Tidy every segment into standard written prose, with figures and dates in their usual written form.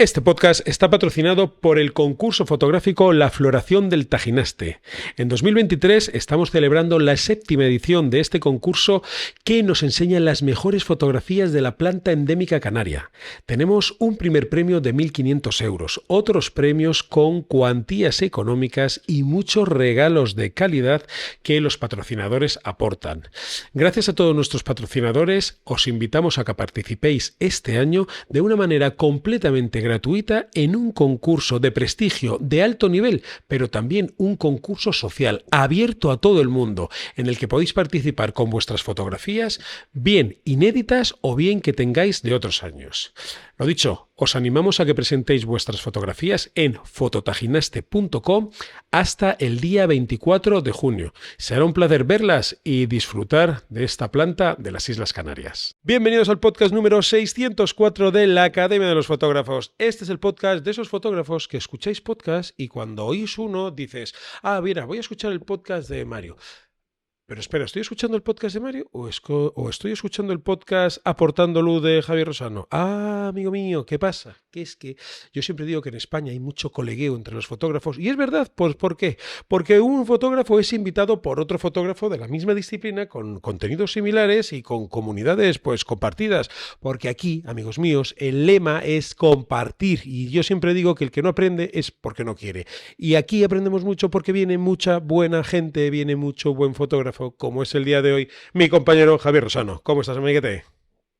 Este podcast está patrocinado por el concurso fotográfico La Floración del Tajinaste. En 2023 estamos celebrando la 7ª edición de este concurso que nos enseña las mejores fotografías de la planta endémica canaria. Tenemos un primer premio de 1.500 euros, otros premios con cuantías económicas y muchos regalos de calidad que los patrocinadores aportan. Gracias a todos nuestros patrocinadores, os invitamos a que participéis este año de una manera completamente gratuita en un concurso de prestigio de alto nivel, pero también un concurso social abierto a todo el mundo, en el que podéis participar con vuestras fotografías, bien inéditas o bien que tengáis de otros años. Lo dicho, os animamos a que presentéis vuestras fotografías en fototajinaste.com hasta el día 24 de junio. Será un placer verlas y disfrutar de esta planta de las Islas Canarias. Bienvenidos al podcast número 604 de la Academia de los Fotógrafos. Este es el podcast de esos fotógrafos que escucháis podcast y cuando oís uno dices, mira, voy a escuchar el podcast de Mario. Pero espera, ¿estoy escuchando el podcast de Mario o estoy escuchando el podcast Aportando Luz de Javier Rosano? Amigo mío, ¿qué pasa? Que es que yo siempre digo que en España hay mucho colegueo entre los fotógrafos. Y es verdad, pues ¿por qué? Porque un fotógrafo es invitado por otro fotógrafo de la misma disciplina, con contenidos similares y con comunidades pues compartidas. Porque aquí, amigos míos, el lema es compartir. Y yo siempre digo que el que no aprende es porque no quiere. Y aquí aprendemos mucho porque viene mucha buena gente, viene mucho buen fotógrafo, como es el día de hoy, mi compañero Javier Rosano. ¿Cómo estás, amiguete?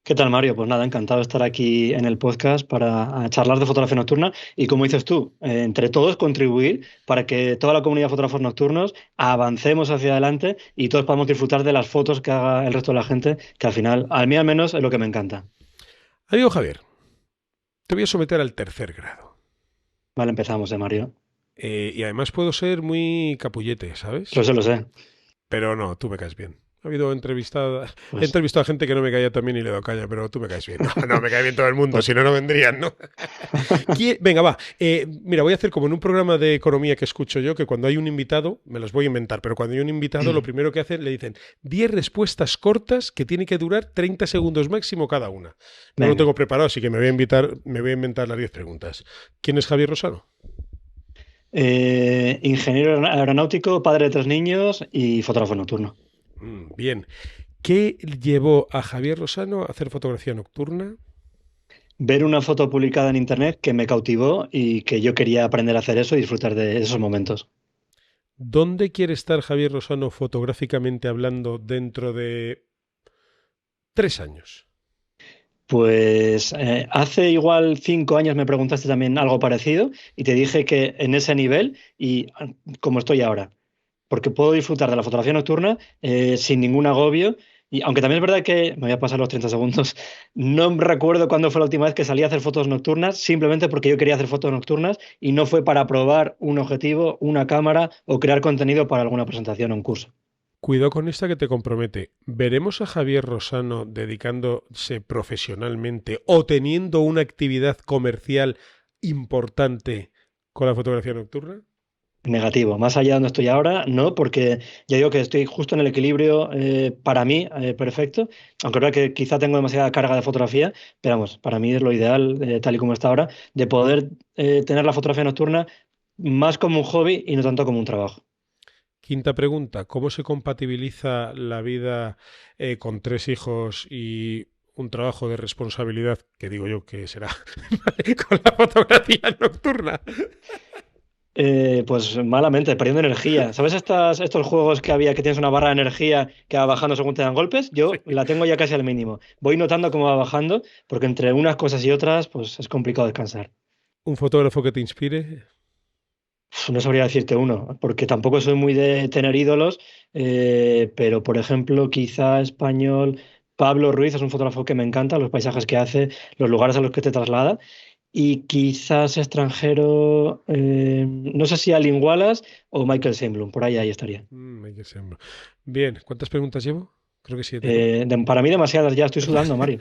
¿Qué tal, Mario? Pues nada, encantado de estar aquí en el podcast para charlar de fotografía nocturna y, como dices tú, entre todos contribuir para que toda la comunidad de fotógrafos nocturnos avancemos hacia adelante y todos podamos disfrutar de las fotos que haga el resto de la gente, que al final, a mí al menos, es lo que me encanta. Amigo Javier, te voy a someter al 3er grado. Vale, empezamos, Mario. Y además puedo ser muy capullete, ¿sabes? Lo sé. Pero no, tú me caes bien. He entrevistado a gente que no me caía tan bien y le doy caña, pero tú me caes bien. No, me cae bien todo el mundo, si no, no vendrían, ¿no? Venga, va. Mira, voy a hacer como en un programa de economía que escucho yo, que cuando hay un invitado, me los voy a inventar, pero cuando hay un invitado, lo primero que hacen, le dicen 10 respuestas cortas que tienen que durar 30 segundos máximo cada una. No lo tengo preparado, así que me voy a inventar las 10 preguntas. ¿Quién es Javier Rosano? Ingeniero aeronáutico, padre de 3 niños y fotógrafo nocturno. Bien. ¿Qué llevó a Javier Rosano a hacer fotografía nocturna? Ver una foto publicada en internet que me cautivó y que yo quería aprender a hacer eso y disfrutar de esos momentos. ¿Dónde quiere estar Javier Rosano fotográficamente hablando dentro de 3 años? Pues hace igual 5 años me preguntaste también algo parecido y te dije que en ese nivel y como estoy ahora, porque puedo disfrutar de la fotografía nocturna sin ningún agobio. Y aunque también es verdad que, me voy a pasar los 30 segundos, no recuerdo cuándo fue la última vez que salí a hacer fotos nocturnas, simplemente porque yo quería hacer fotos nocturnas y no fue para probar un objetivo, una cámara o crear contenido para alguna presentación o un curso. Cuidado con esta que te compromete. ¿Veremos a Javier Rosano dedicándose profesionalmente o teniendo una actividad comercial importante con la fotografía nocturna? Negativo. Más allá de donde estoy ahora, no, porque ya digo que estoy justo en el equilibrio para mí perfecto, aunque es verdad que quizá tengo demasiada carga de fotografía, pero vamos, para mí es lo ideal, tal y como está ahora, de poder tener la fotografía nocturna más como un hobby y no tanto como un trabajo. Quinta pregunta, ¿cómo se compatibiliza la vida con 3 hijos y un trabajo de responsabilidad, que digo yo que será, con la fotografía nocturna? Pues malamente, perdiendo energía. ¿Sabes estos juegos que había que tienes una barra de energía que va bajando según te dan golpes? Yo la tengo ya casi al mínimo. Voy notando cómo va bajando, porque entre unas cosas y otras, pues es complicado descansar. ¿Un fotógrafo que te inspire? No sabría decirte uno, porque tampoco soy muy de tener ídolos, pero por ejemplo, quizá español, Pablo Ruiz es un fotógrafo que me encanta, los paisajes que hace, los lugares a los que te traslada. Y quizás extranjero, no sé si Alin Wallace o Michael Sembloom, por ahí estaría. Michael Sembloom. Bien, ¿cuántas preguntas llevo? Creo que 7, ¿no? Para mí demasiadas, ya estoy sudando, Mario.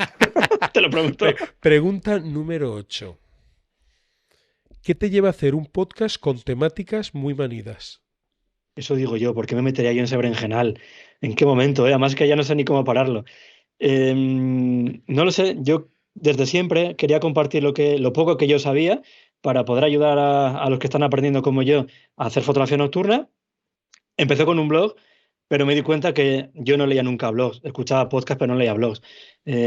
Te lo prometo. Pregunta número 8. ¿Qué te lleva a hacer un podcast con temáticas muy manidas? Eso digo yo, ¿por qué me metería yo en ese berenjenal? ¿En qué momento? Además que ya no sé ni cómo pararlo. No lo sé, yo desde siempre quería compartir lo poco que yo sabía para poder ayudar a los que están aprendiendo como yo a hacer fotografía nocturna. Empecé con un blog, pero me di cuenta que yo no leía nunca blogs. Escuchaba podcasts, pero no leía blogs.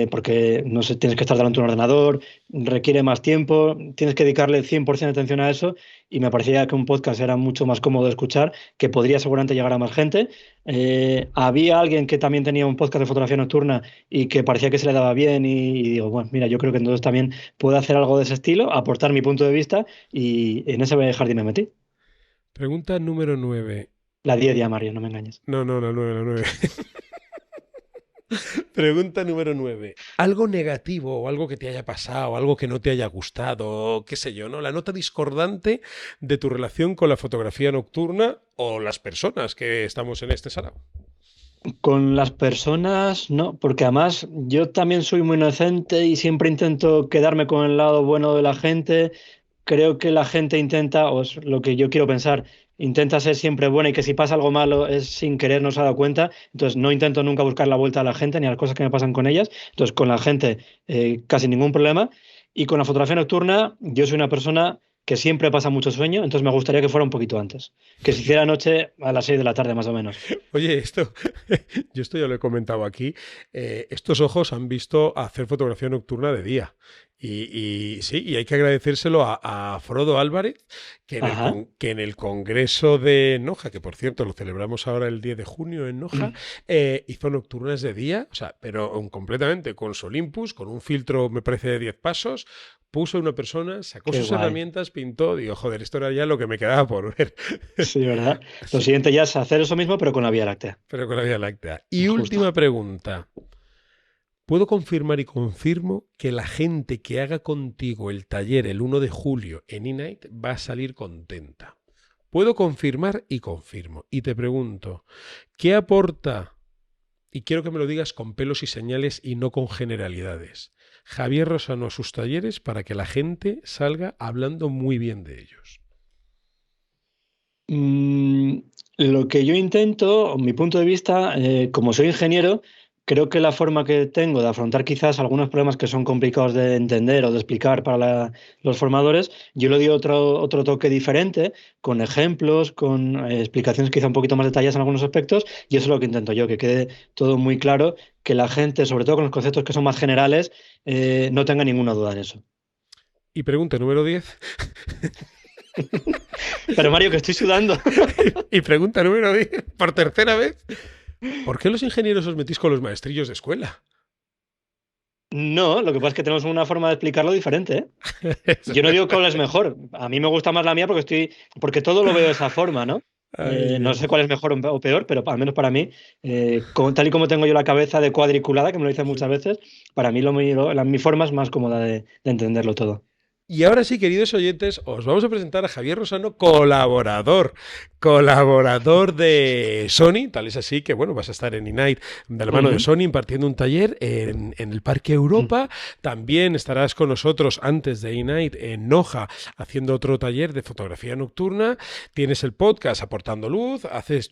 Porque no sé, tienes que estar delante de un ordenador, requiere más tiempo, tienes que dedicarle 100% de atención a eso. Y me parecía que un podcast era mucho más cómodo de escuchar, que podría seguramente llegar a más gente. Había alguien que también tenía un podcast de fotografía nocturna y que parecía que se le daba bien. Y digo, bueno, mira, yo creo que entonces también puedo hacer algo de ese estilo, aportar mi punto de vista. Y en ese jardín me metí. Pregunta número 9. La 10 ya, Mario, no me engañes. No, no, la 9, la 9. Pregunta número 9. Algo negativo o algo que te haya pasado, algo que no te haya gustado, qué sé yo, ¿no? La nota discordante de tu relación con la fotografía nocturna o las personas que estamos en este salón. Con las personas, no, porque además yo también soy muy inocente y siempre intento quedarme con el lado bueno de la gente. Creo que la gente intenta, o es lo que yo quiero pensar, intenta ser siempre buena y que si pasa algo malo es sin querer, no se ha dado cuenta. Entonces no intento nunca buscar la vuelta a la gente ni a las cosas que me pasan con ellas. Entonces con la gente casi ningún problema. Y con la fotografía nocturna, yo soy una persona que siempre pasa mucho sueño, entonces me gustaría que fuera un poquito antes. Que se hiciera noche a las 6 de la tarde más o menos. Oye, yo esto ya lo he comentado aquí. Estos ojos han visto hacer fotografía nocturna de día. Y sí, y hay que agradecérselo a Frodo Álvarez, Ajá. que en el Congreso de Noja, que por cierto lo celebramos ahora el 10 de junio en Noja, hizo nocturnas de día, o sea, pero completamente con su Olympus, con un filtro, me parece, de 10 pasos. Puso una persona, sacó Qué sus guay. herramientas, pintó, digo, joder, esto era ya lo que me quedaba por ver. Sí, ¿verdad? Lo Sí, siguiente ya es hacer eso mismo, pero con la Vía Láctea. pero con la Vía Láctea. Y Justo. última pregunta. Puedo confirmar y confirmo que la gente que haga contigo el taller el 1 de julio en eNight va a salir contenta. Puedo confirmar y confirmo. Y te pregunto, ¿qué aporta? Y quiero que me lo digas con pelos y señales y no con generalidades. Javier Rosano a sus talleres para que la gente salga hablando muy bien de ellos. Mm, lo que yo intento, mi punto de vista, como soy ingeniero, creo que la forma que tengo de afrontar quizás algunos problemas que son complicados de entender o de explicar para los formadores, yo le doy otro toque diferente, con ejemplos, con explicaciones quizá un poquito más detalladas en algunos aspectos, y eso es lo que intento yo, que quede todo muy claro, que la gente, sobre todo con los conceptos que son más generales, no tenga ninguna duda en eso. Y pregunta número 10. Pero Mario, que estoy sudando. Y pregunta número 10, por tercera vez. ¿Por qué los ingenieros os metís con los maestrillos de escuela? No, lo que pasa es que tenemos una forma de explicarlo diferente, ¿eh? Eso Yo no es digo cuál es verdad. mejor. A mí me gusta más la mía porque todo lo veo de esa forma, ¿no? Ay, No Dios. sé cuál es mejor o peor, pero al menos para mí, tal y como tengo yo la cabeza de cuadriculada, que me lo dicen muchas Sí. veces, para mí mi forma es más cómoda de entenderlo todo. Y ahora sí, queridos oyentes, os vamos a presentar a Javier Rosano, colaborador de Sony, tal es así que, bueno, vas a estar en eNight de la mano de Ujú. Sony impartiendo un taller en el Parque Europa. También estarás con nosotros antes de eNight en Noja haciendo otro taller de fotografía nocturna. Tienes el podcast Aportando Luz, haces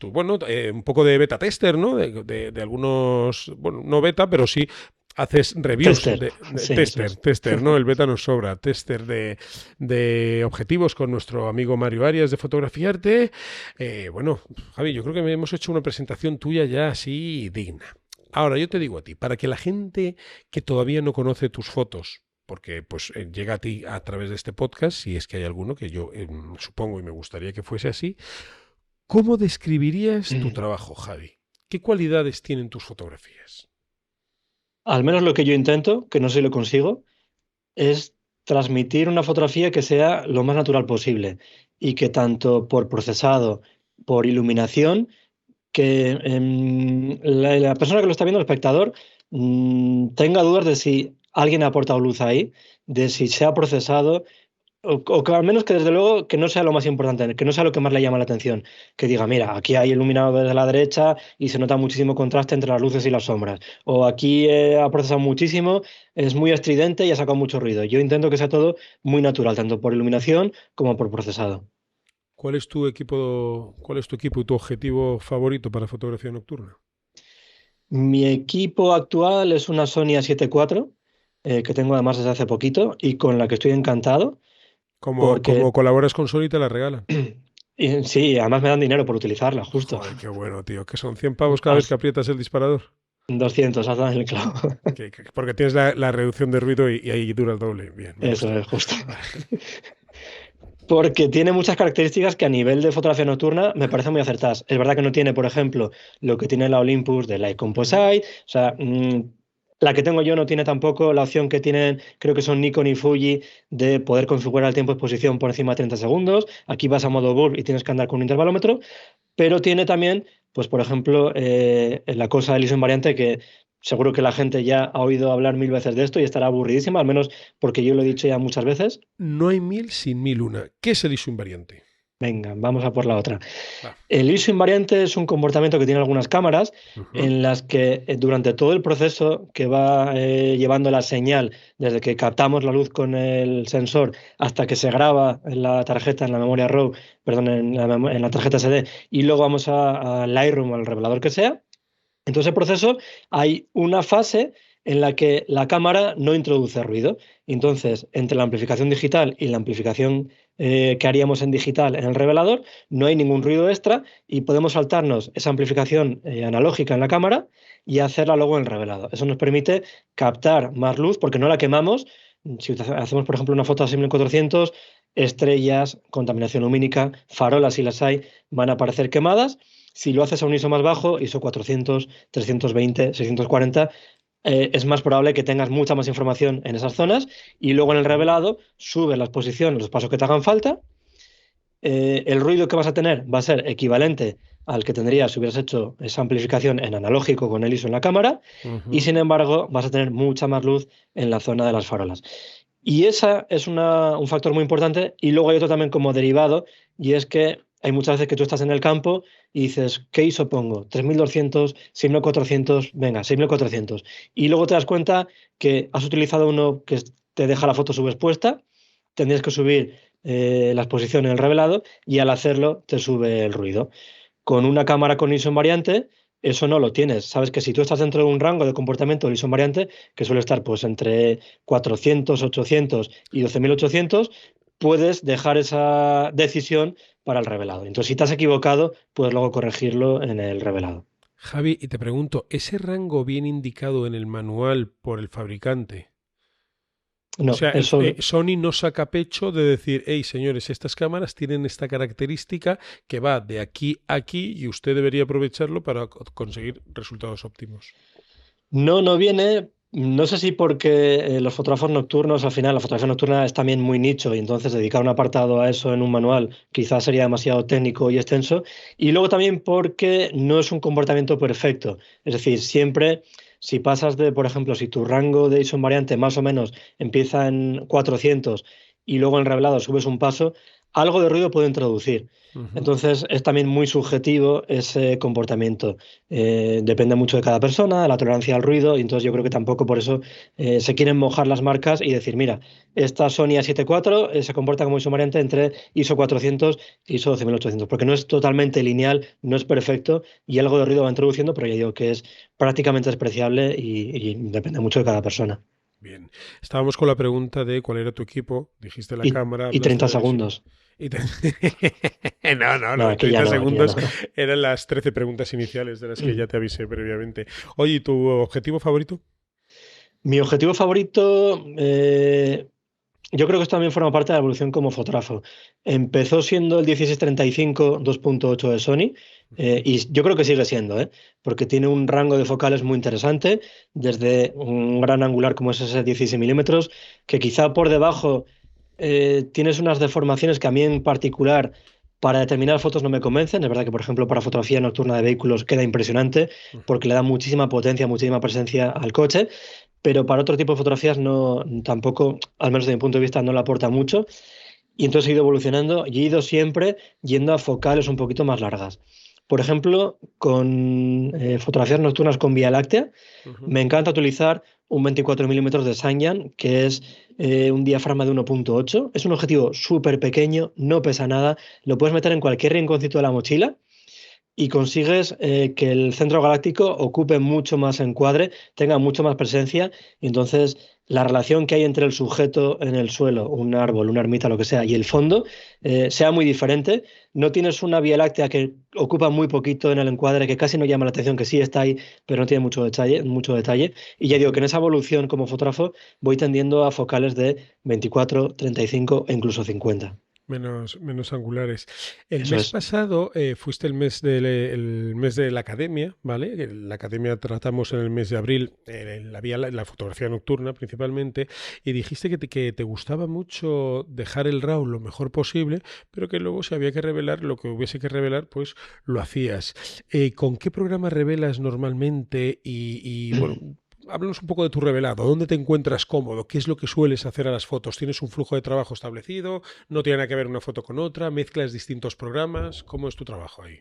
bueno, un poco de beta tester, ¿no? De algunos, bueno, no beta, pero sí haces reviews Tester, sí, eso es. tester, ¿no? El beta nos sobra, tester de objetivos con nuestro amigo Mario Arias de Fotografiarte. Bueno, Javi, yo creo que hemos hecho una presentación tuya ya así digna. Ahora, yo te digo a ti, para que la gente que todavía no conoce tus fotos, porque pues llega a ti a través de este podcast, si es que hay alguno que yo supongo y me gustaría que fuese así, ¿cómo describirías tu trabajo, Javi? ¿Qué cualidades tienen tus fotografías? Al menos lo que yo intento, que no sé si lo consigo, es transmitir una fotografía que sea lo más natural posible y que tanto por procesado, por iluminación, que la persona que lo está viendo, el espectador, tenga dudas de si alguien ha aportado luz ahí, de si se ha procesado, o que al menos que desde luego que no sea lo más importante, que no sea lo que más le llama la atención, que diga, mira, aquí hay iluminado desde la derecha y se nota muchísimo contraste entre las luces y las sombras, o aquí ha procesado muchísimo, es muy estridente y ha sacado mucho ruido. Yo intento que sea todo muy natural, tanto por iluminación como por procesado. Cuál es tu equipo y tu objetivo favorito para fotografía nocturna? Mi equipo actual es una Sony A7 IV. que tengo además desde hace poquito y con la que estoy encantado, Como porque colaboras con Sony, te la regalan. sí, además me dan dinero por utilizarla, justo. Joder, qué bueno, tío. Que son 100 pavos cada vez que aprietas el disparador. 200, has dado en el clavo. Porque tienes la reducción de ruido y ahí dura el doble. Bien, me Eso gusta. es, justo. Porque tiene muchas características que a nivel de fotografía nocturna me parecen muy acertadas. Es verdad que no tiene, por ejemplo, lo que tiene la Olympus de Light Composite. O sea, la que tengo yo no tiene tampoco la opción que tienen, creo que son Nikon y Fuji, de poder configurar el tiempo de exposición por encima de 30 segundos. Aquí vas a modo bulb y tienes que andar con un intervalómetro. Pero tiene también, pues por ejemplo, la cosa del ISO invariante que seguro que la gente ya ha oído hablar mil veces de esto y estará aburridísima, al menos porque yo lo he dicho ya muchas veces. No hay 1000 sin 1001. ¿Qué es el ISO invariante? Venga, vamos a por la otra. Va. El ISO invariante es un comportamiento que tiene algunas cámaras Ujú. en las que durante todo el proceso que va llevando la señal, desde que captamos la luz con el sensor hasta que se graba en la tarjeta, en la memoria RAW, perdón, en la tarjeta SD, y luego vamos a Lightroom o al revelador que sea, en todo ese proceso hay una fase en la que la cámara no introduce ruido. Entonces, entre la amplificación digital y la amplificación que haríamos en digital en el revelador, no hay ningún ruido extra y podemos saltarnos esa amplificación analógica en la cámara y hacerla luego en el revelado. Eso nos permite captar más luz porque no la quemamos. Si hacemos, por ejemplo, una foto a 6400, estrellas, contaminación lumínica, farolas, si las hay, van a aparecer quemadas. Si lo haces a un ISO más bajo, ISO 400, 320, 640, es más probable que tengas mucha más información en esas zonas y luego en el revelado subes la exposición, los pasos que te hagan falta. El ruido que vas a tener va a ser equivalente al que tendrías si hubieras hecho esa amplificación en analógico con el ISO en la cámara y Ujú. sin embargo vas a tener mucha más luz en la zona de las farolas. Y esa es un factor muy importante. Y luego hay otro también como derivado, y es que hay muchas veces que tú estás en el campo y dices, ¿qué ISO pongo? 3200, 6400, venga, 6400. Y luego te das cuenta que has utilizado uno que te deja la foto subexpuesta, tendrías que subir la exposición en el revelado y al hacerlo te sube el ruido. Con una cámara con ISO invariante, eso no lo tienes. Sabes que si tú estás dentro de un rango de comportamiento de ISO invariante, que suele estar pues entre 400, 800 y 12800, puedes dejar esa decisión para el revelado. Entonces, si te has equivocado, puedes luego corregirlo en el revelado. Javi, y te pregunto, ¿ese rango viene indicado en el manual por el fabricante? O No, sea, eso Sony no saca pecho de decir, hey, señores, estas cámaras tienen esta característica que va de aquí a aquí y usted debería aprovecharlo para conseguir resultados óptimos. no viene. No sé si porque los fotógrafos nocturnos, al final, la fotografía nocturna es también muy nicho y entonces dedicar un apartado a eso en un manual quizás sería demasiado técnico y extenso. Y luego también porque no es un comportamiento perfecto. Es decir, siempre, si pasas de, por ejemplo, si tu rango de ISO variante más o menos empieza en 400 y luego en revelado subes un paso, algo de ruido puede introducir. Ujú. Entonces es también muy subjetivo ese comportamiento. Depende mucho de cada persona, de la tolerancia al ruido, y entonces yo creo que tampoco por eso se quieren mojar las marcas y decir, mira, esta Sony A74 se comporta como ISO variante entre ISO 400 y ISO 12800, porque no es totalmente lineal, no es perfecto y algo de ruido va introduciendo, pero ya digo que es prácticamente despreciable y depende mucho de cada persona. Bien. Estábamos con la pregunta de cuál era tu equipo. Dijiste la cámara, Y hablaste 30 del ISO. segundos. Y te- no, No, en 30 aquí ya segundos no. eran las 13 preguntas iniciales de las que ya te avisé previamente. Oye, ¿y tu objetivo favorito? Mi objetivo favorito, yo creo que esto también forma parte de la evolución como fotógrafo. Empezó siendo el 1635 2.8 de Sony y yo creo que sigue siendo, porque tiene un rango de focales muy interesante, desde un gran angular como es ese 16 milímetros, que quizá por debajo tienes unas deformaciones que a mí en particular para determinadas fotos no me convencen. Es verdad que, por ejemplo, para fotografía nocturna de vehículos queda impresionante porque le da muchísima potencia, muchísima presencia al coche, pero para otro tipo de fotografías no, tampoco, al menos desde mi punto de vista, no le aporta mucho. Y entonces he ido evolucionando y he ido siempre yendo a focales un poquito más largas. Por ejemplo, con fotografías nocturnas con Vía Láctea, Ujú. me encanta utilizar un 24 milímetros de Sanyan, que es un diafragma de 1.8. Es un objetivo súper pequeño, no pesa nada, lo puedes meter en cualquier rinconcito de la mochila y consigues que el centro galáctico ocupe mucho más encuadre, tenga mucho más presencia y entonces la relación que hay entre el sujeto en el suelo, un árbol, una ermita, lo que sea, y el fondo, sea muy diferente. No tienes una Vía Láctea que ocupa muy poquito en el encuadre, que casi no llama la atención, que sí está ahí, pero no tiene mucho detalle, mucho detalle. Y ya digo que en esa evolución como fotógrafo voy tendiendo a focales de 24, 35 e incluso 50. Menos angulares. El Eso mes es. pasado fuiste el mes de la academia, ¿vale? En la academia tratamos en el mes de abril la fotografía nocturna principalmente, y dijiste que te gustaba mucho dejar el RAW lo mejor posible, pero que luego si había que revelar lo que hubiese que revelar, pues lo hacías. ¿Con qué programa revelas normalmente? Bueno, háblanos un poco de tu revelado. ¿Dónde te encuentras cómodo? ¿Qué es lo que sueles hacer a las fotos? ¿Tienes un flujo de trabajo establecido? ¿No tiene nada que ver una foto con otra? ¿Mezclas distintos programas? ¿Cómo es tu trabajo ahí?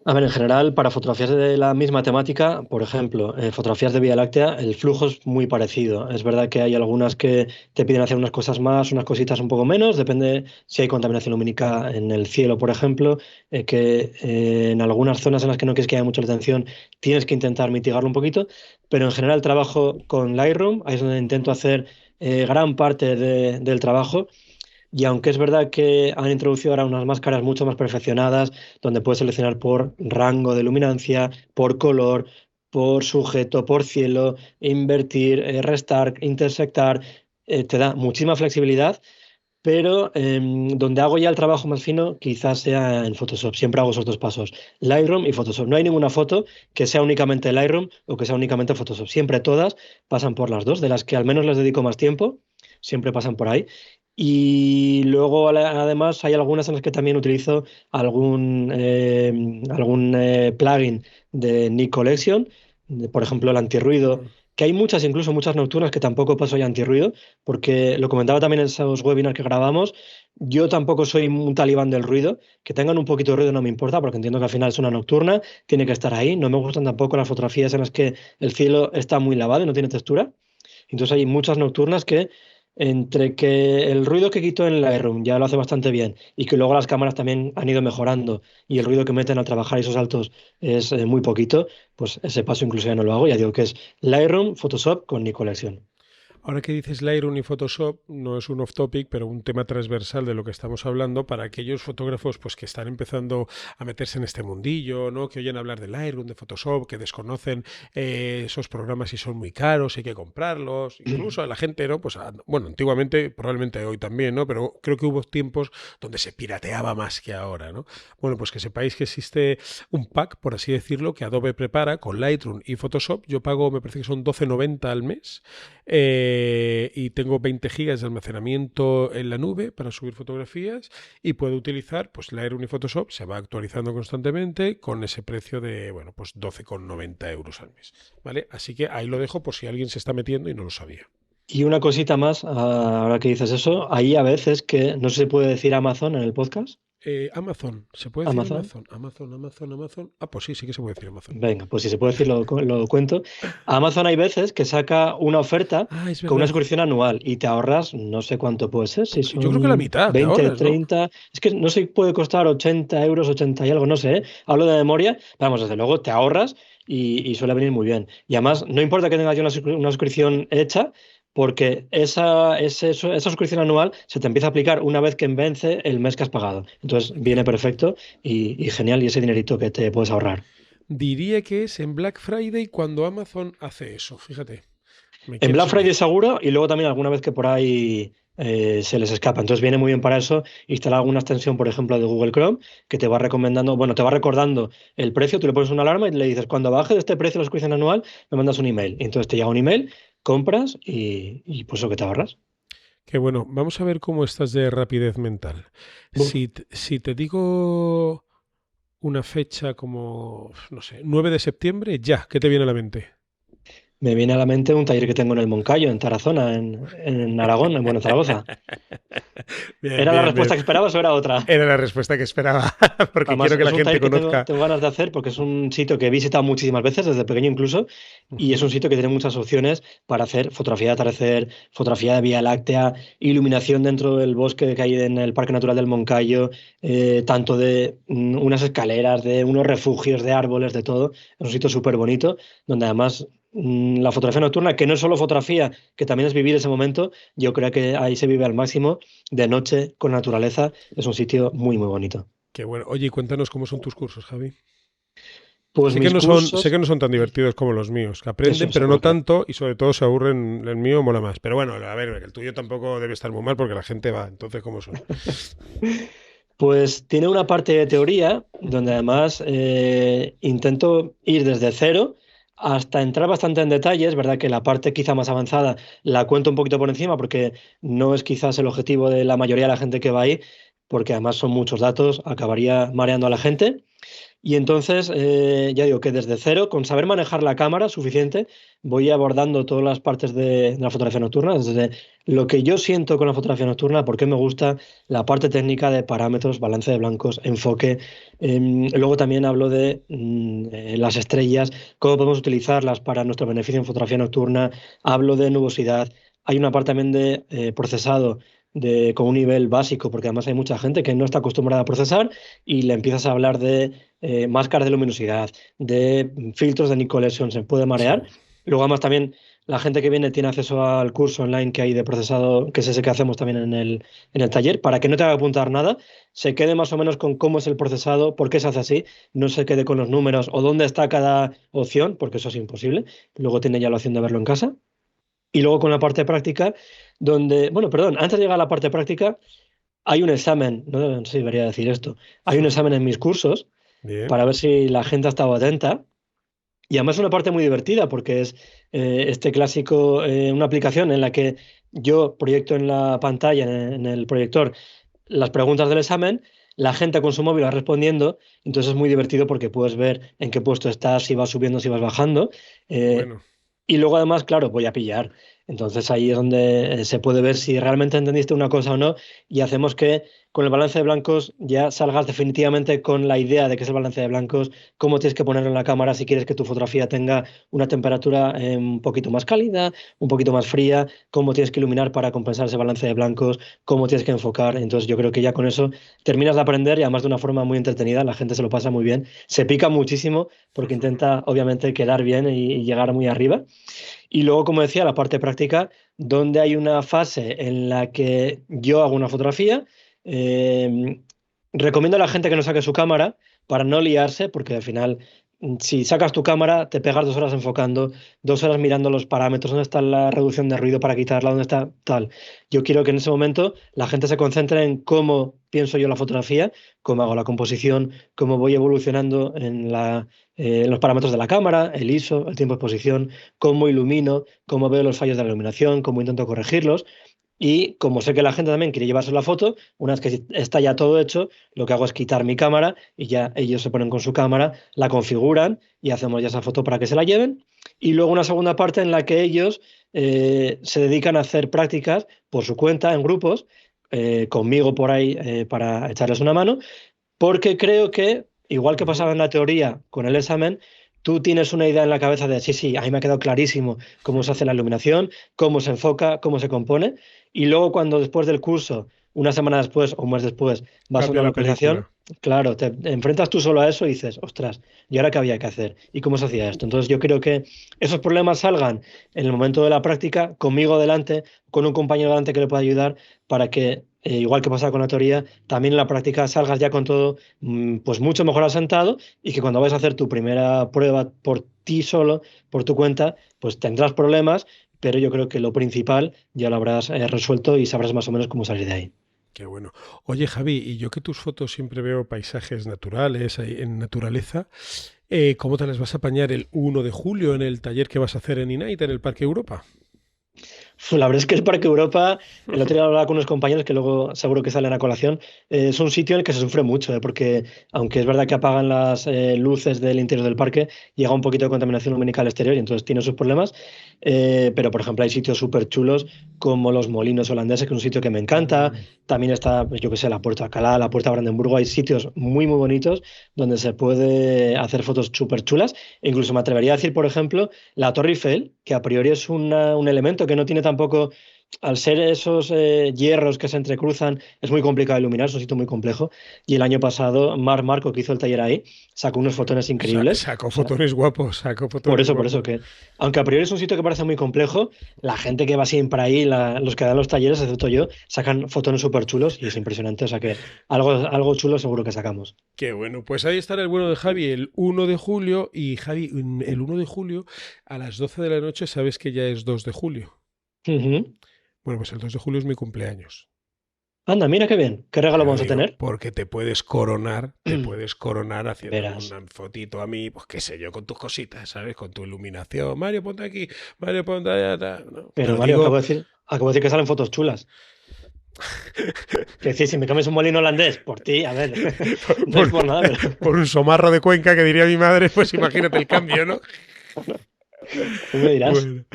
A ver, en general, para fotografías de la misma temática, por ejemplo, fotografías de Vía Láctea, el flujo es muy parecido. Es verdad que hay algunas que te piden hacer unas cosas más, unas cositas un poco menos, depende si hay contaminación lumínica en el cielo, por ejemplo, en algunas zonas en las que no quieres que haya mucha atención, tienes que intentar mitigarlo un poquito, pero en general trabajo con Lightroom, ahí es donde intento hacer gran parte del trabajo. Y aunque es verdad que han introducido ahora unas máscaras mucho más perfeccionadas, donde puedes seleccionar por rango de luminancia, por color, por sujeto, por cielo, invertir, restar, intersectar, te da muchísima flexibilidad, pero donde hago ya el trabajo más fino quizás sea en Photoshop. Siempre hago esos dos pasos, Lightroom y Photoshop. No hay ninguna foto que sea únicamente Lightroom o que sea únicamente Photoshop. Siempre todas pasan por las dos, de las que al menos les dedico más tiempo, siempre pasan por ahí. Y luego además hay algunas en las que también utilizo algún plugin de Nick Collection, por ejemplo el antirruido, Mm. que hay muchas, incluso muchas nocturnas que tampoco paso ya antirruido, porque lo comentaba también en esos webinars que grabamos, yo tampoco soy un talibán del ruido, que tengan un poquito de ruido no me importa, porque entiendo que al final es una nocturna, tiene que estar ahí, no me gustan tampoco las fotografías en las que el cielo está muy lavado y no tiene textura. Entonces hay muchas nocturnas que entre que el ruido que quito en Lightroom ya lo hace bastante bien y que luego las cámaras también han ido mejorando y el ruido que meten al trabajar esos altos es muy poquito, pues ese paso incluso ya no lo hago, ya digo que es Lightroom, Photoshop con Nick Collection. Ahora que dices Lightroom y Photoshop, no es un off topic, pero un tema transversal de lo que estamos hablando para aquellos fotógrafos pues que están empezando a meterse en este mundillo, ¿no? Que oyen hablar de Lightroom, de Photoshop, que desconocen esos programas y son muy caros, hay que comprarlos. Incluso a la gente, ¿no? Pues bueno, antiguamente, probablemente hoy también, ¿no? Pero creo que hubo tiempos donde se pirateaba más que ahora, ¿no? Bueno, pues que sepáis que existe un pack, por así decirlo, que Adobe prepara con Lightroom y Photoshop. Yo pago, me parece que son 12,90 al mes, y tengo 20 gigas de almacenamiento en la nube para subir fotografías, y puedo utilizar pues Lightroom y Photoshop, se va actualizando constantemente con ese precio de, bueno, pues 12,90 euros al mes, ¿vale? Así que ahí lo dejo por si alguien se está metiendo y no lo sabía. Y una cosita más, ahora que dices eso, ahí a veces que no se puede decir Amazon en el podcast. Amazon, ¿se puede decir Amazon. Amazon? Amazon. Ah, pues sí, sí que se puede decir Amazon. Venga, pues si se puede decir, lo cuento. Amazon hay veces que saca una oferta Ah, es con una verdad. suscripción anual y te ahorras, no sé cuánto puede ser, si Yo creo que la son mitad te 20, ahorras, ¿no? 30, es que no sé, puede costar 80 euros, 80 y algo, no sé, ¿eh? Hablo de memoria, pero vamos, desde luego te ahorras y suele venir muy bien. Y además, no importa que tengas ya una suscripción hecha, porque esa suscripción anual se te empieza a aplicar una vez que vence el mes que has pagado. Entonces viene perfecto y genial y ese dinerito que te puedes ahorrar. Diría que es en Black Friday cuando Amazon hace eso, fíjate, me En quiere Black Friday sonar. seguro y luego también alguna vez que por ahí se les escapa. Entonces viene muy bien para eso instalar alguna extensión, por ejemplo, de Google Chrome, que te va recomendando, bueno, te va recordando el precio, tú le pones una alarma y le dices, cuando baje de este precio la suscripción anual, me mandas un email. Y entonces te llega un email, compras y pues eso que te ahorras. Qué bueno, vamos a ver cómo estás de rapidez mental. Buf. Si te digo una fecha como, no sé, 9 de septiembre, ya, ¿qué te viene a la mente? Me viene a la mente un taller que tengo en el Moncayo, en Tarazona, en Aragón, en Zaragoza. Bien, ¿Era la bien, bien. respuesta que esperabas o era otra? Era la respuesta que esperaba, porque Además, quiero que es la un gente taller que conozca. tengo ganas de hacer porque es un sitio que he visitado muchísimas veces, desde pequeño incluso, y es Ujú. un sitio que tiene muchas opciones para hacer fotografía de atardecer, fotografía de Vía Láctea, iluminación dentro del bosque que hay en el Parque Natural del Moncayo, tanto de unas escaleras, de unos refugios, de árboles, de todo. Es un sitio súper bonito, donde además la fotografía nocturna, que no es solo fotografía, que también es vivir ese momento, yo creo que ahí se vive al máximo, de noche, con naturaleza, es un sitio muy, muy bonito. Qué bueno. Oye, y cuéntanos cómo son tus cursos, Javi. Pues mis Sé cursos, que no son tan divertidos como los míos, que eso aprenden, pero no seguro que no. tanto, y sobre todo se aburren. El mío mola más. Pero bueno, a ver, el tuyo tampoco debe estar muy mal porque la gente va. Entonces, ¿cómo son? Pues tiene una parte de teoría donde además intento ir desde cero hasta entrar bastante en detalles, ¿verdad? Que la parte quizá más avanzada la cuento un poquito por encima porque no es quizás el objetivo de la mayoría de la gente que va ahí, porque además son muchos datos, acabaría mareando a la gente. Y entonces, ya digo que desde cero, con saber manejar la cámara suficiente, voy abordando todas las partes de la fotografía nocturna, desde lo que yo siento con la fotografía nocturna, por qué me gusta, la parte técnica de parámetros, balance de blancos, enfoque. Luego también hablo de las estrellas, cómo podemos utilizarlas para nuestro beneficio en fotografía nocturna. Hablo de nubosidad. Hay una parte también de procesado. Con un nivel básico, porque además hay mucha gente que no está acostumbrada a procesar y le empiezas a hablar de máscaras de luminosidad, de filtros de Nicoleson, se puede Sí. marear. Luego además también la gente que viene tiene acceso al curso online que hay de procesado, que es ese que hacemos también en el taller, para que no tenga que apuntar nada, se quede más o menos con cómo es el procesado, por qué se hace así, no se quede con los números o dónde está cada opción, porque eso es imposible. Luego tiene ya la opción de verlo en casa. Y luego con la parte práctica, donde, bueno, perdón, antes de llegar a la parte práctica, hay un examen, no sé si debería decir esto, hay un examen en mis cursos Bien. para ver si la gente ha estado atenta. Y además es una parte muy divertida porque es este clásico, una aplicación en la que yo proyecto en la pantalla, en el proyector, las preguntas del examen, la gente con su móvil va respondiendo, entonces es muy divertido porque puedes ver en qué puesto estás, si vas subiendo, si vas bajando. Qué eh, bueno. y luego además, claro, voy a pillar. Entonces ahí es donde se puede ver si realmente entendiste una cosa o no y hacemos que con el balance de blancos ya salgas definitivamente con la idea de qué es el balance de blancos, cómo tienes que ponerlo en la cámara si quieres que tu fotografía tenga una temperatura un poquito más cálida, un poquito más fría, cómo tienes que iluminar para compensar ese balance de blancos, cómo tienes que enfocar. Entonces yo creo que ya con eso terminas de aprender y además de una forma muy entretenida, la gente se lo pasa muy bien, se pica muchísimo porque intenta obviamente quedar bien y llegar muy arriba. Y luego, como decía, la parte práctica, donde hay una fase en la que yo hago una fotografía. eh, Recomiendo a la gente que no saque su cámara para no liarse, porque al final, si sacas tu cámara, te pegas 2 horas enfocando, 2 horas mirando los parámetros, dónde está la reducción de ruido para quitarla, dónde está tal. Yo quiero que en ese momento la gente se concentre en cómo pienso yo la fotografía, cómo hago la composición, cómo voy evolucionando en los parámetros de la cámara, el ISO, el tiempo de exposición, cómo ilumino, cómo veo los fallos de la iluminación, cómo intento corregirlos. Y como sé que la gente también quiere llevarse la foto, una vez que está ya todo hecho, lo que hago es quitar mi cámara y ya ellos se ponen con su cámara, la configuran y hacemos ya esa foto para que se la lleven. Y luego una segunda parte en la que ellos se dedican a hacer prácticas por su cuenta en grupos, conmigo por ahí para echarles una mano, porque creo que, igual que Ujú. pasaba en la teoría con el examen, tú tienes una idea en la cabeza de, sí, sí, ahí me ha quedado clarísimo cómo se hace la iluminación, cómo se enfoca, cómo se compone, y luego cuando después del curso, una semana después o un mes después, vas a Cambia una la localización, película. claro, te enfrentas tú solo a eso y dices, ostras, ¿y ahora qué había que hacer? ¿Y cómo se hacía esto? Entonces yo creo que esos problemas salgan en el momento de la práctica, conmigo delante, con un compañero delante que le pueda ayudar, para que, igual que pasa con la teoría, también en la práctica salgas ya con todo pues mucho mejor asentado y que cuando vayas a hacer tu primera prueba por ti solo, por tu cuenta, pues tendrás problemas, pero yo creo que lo principal ya lo habrás resuelto y sabrás más o menos cómo salir de ahí. Qué bueno. Oye, Javi, y yo que tus fotos siempre veo paisajes naturales, ahí en naturaleza, ¿cómo te las vas a apañar el 1 de julio en el taller que vas a hacer en Inait, en el Parque Europa? La verdad es que el Parque Europa, el otro día hablaba con unos compañeros que luego seguro que salen a colación, es un sitio en el que se sufre mucho, porque aunque es verdad que apagan las luces del interior del parque, llega un poquito de contaminación lumínica al exterior y entonces tiene sus problemas. Pero, por ejemplo, hay sitios súper chulos como los Molinos Holandeses, que es un sitio que me encanta. Mm. También está, pues, yo qué sé, la Puerta Alcalá, la Puerta Brandenburgo. Hay sitios muy, muy bonitos donde se puede hacer fotos súper chulas. E incluso me atrevería a decir, por ejemplo, la Torre Eiffel, que a priori es un elemento que no tiene tampoco al ser esos hierros que se entrecruzan, es muy complicado iluminar, es un sitio muy complejo. Y el año pasado, Marco, que hizo el taller ahí, sacó unos fotones increíbles. Sacó O sea, fotones guapos, sacó fotones por eso, guapos. que aunque a priori es un sitio que parece muy complejo, la gente que va siempre ahí, los que dan los talleres, excepto yo, sacan fotones súper chulos y es impresionante. O sea que algo chulo seguro que sacamos. Qué bueno, pues ahí estará el bueno de Javi el 1 de julio y Javi, el 1 de julio a las 12 de la noche sabes que ya es 2 de julio. Ujú. Bueno, pues el 2 de julio es mi cumpleaños. Anda, mira qué bien. ¿Qué regalo Te lo vamos a digo, tener? porque te puedes coronar haciéndome Verás. una fotito a mí, pues qué sé yo, con tus cositas, ¿sabes? Con tu iluminación. Mario, ponte aquí, Mario, ponte allá, tal. No, te Pero lo Mario, digo, acabo de decir que salen fotos chulas. Que decir, si me comes un molino holandés, por ti, a ver, no es por, por nada, pero por un somarro de Cuenca que diría mi madre, pues imagínate el cambio, ¿no? tú me dirás. Bueno,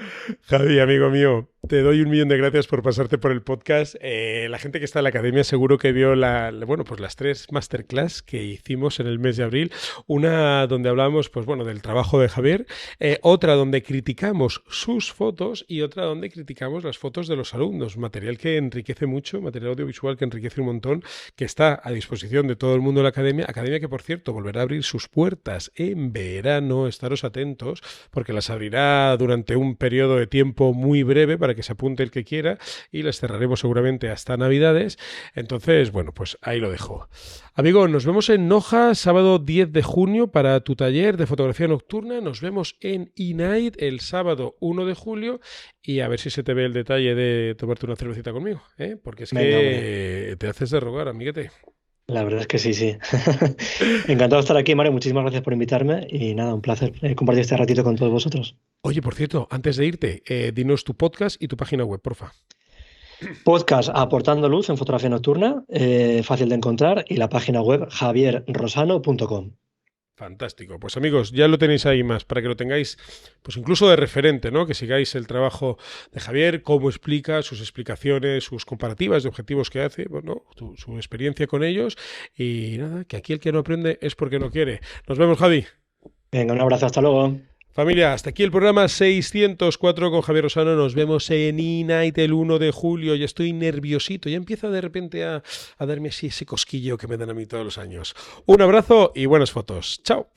Javi, amigo mío, te doy 1 millón de gracias por pasarte por el podcast. La gente que está en la academia seguro que vio bueno, pues las 3 masterclass que hicimos en el mes de abril. Una donde hablamos, pues bueno, del trabajo de Javier, otra donde criticamos sus fotos y otra donde criticamos las fotos de los alumnos. Material que enriquece mucho, material audiovisual que enriquece un montón, que está a disposición de todo el mundo de la academia. Academia que, por cierto, volverá a abrir sus puertas en verano. Estaros atentos, porque las abrirá durante un periodo de tiempo muy breve para que se apunte el que quiera y las cerraremos seguramente hasta Navidades. Entonces, bueno, pues ahí lo dejo. Amigo, nos vemos en Noja sábado 10 de junio para tu taller de fotografía nocturna. Nos vemos en eNight el sábado 1 de julio y a ver si se te ve el detalle de tomarte una cervecita conmigo, ¿eh? Porque es Venga, hombre. que te haces de rogar, amiguete. La verdad es que sí, sí. Encantado de estar aquí, Mario. Muchísimas gracias por invitarme y nada, un placer compartir este ratito con todos vosotros. Oye, por cierto, antes de irte, dinos tu podcast y tu página web, porfa. Podcast Aportando Luz en Fotografía Nocturna, fácil de encontrar, y la página web javierrosano.com. Fantástico. Pues amigos, ya lo tenéis ahí más para que lo tengáis, pues incluso de referente, ¿no? Que sigáis el trabajo de Javier, cómo explica, sus explicaciones, sus comparativas de objetivos que hace, bueno, su experiencia con ellos y nada, que aquí el que no aprende es porque no quiere. Nos vemos, Javi. Venga, un abrazo, hasta luego. Familia, hasta aquí el programa 604 con Javier Rosano. Nos vemos en eNight el 1 de julio. Ya estoy nerviosito. Ya empieza de repente a darme así ese cosquillo que me dan a mí todos los años. Un abrazo y buenas fotos. Chao.